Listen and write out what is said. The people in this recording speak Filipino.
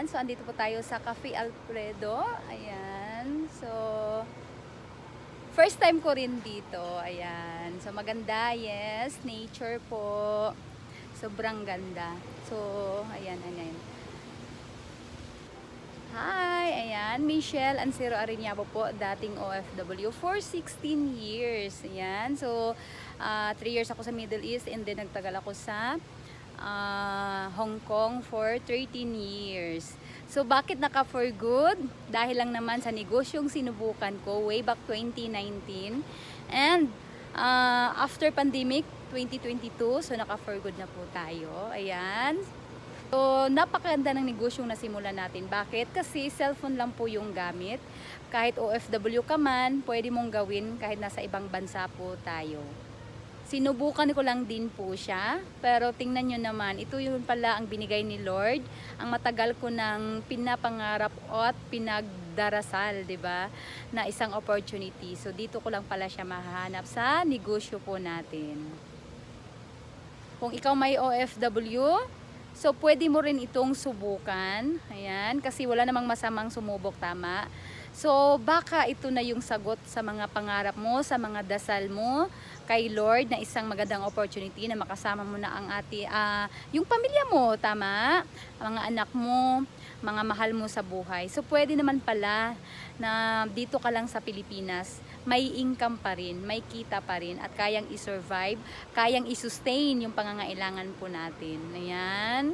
So, andito po tayo sa Cafe Alfredo. Ayan. So, first time ko rin dito. Ayan. So, maganda. Yes. Nature po. Sobrang ganda. So, ayan. Hi! Ayan. Michelle Ancero Ariñabo po. Dating OFW for 16 years. Ayan. So, 3 years ako sa Middle East and then nagtagal ako sa Hong Kong for 13 years. So, bakit naka for good? Dahil lang naman sa negosyong sinubukan ko way back 2019. And, after pandemic, 2022, so naka for good na po tayo. Ayan. So, napakaganda ng negosyong nasimulan natin. Bakit? Kasi cellphone lang po yung gamit. Kahit OFW ka man, pwede mong gawin kahit nasa ibang bansa po tayo. Sinubukan ko lang din po siya, pero tingnan nyo naman, ito yun pala ang binigay ni Lord, ang matagal ko nang pinapangarap at pinagdarasal, 'di ba? Na isang opportunity. So dito ko lang pala siya mahahanap sa negosyo po natin. Kung ikaw may OFW, so pwede mo rin itong subukan. Ayan, kasi wala namang masamang sumubok, tama? So baka ito na yung sagot sa mga pangarap mo, sa mga dasal mo kay Lord na isang magandang opportunity na makasama mo na ang yung pamilya mo, tama? Mga anak mo, mga mahal mo sa buhay. So pwede naman pala na dito ka lang sa Pilipinas, may income pa rin, may kita pa rin at kayang i-survive, kayang i-sustain yung pangangailangan po natin. Ayan.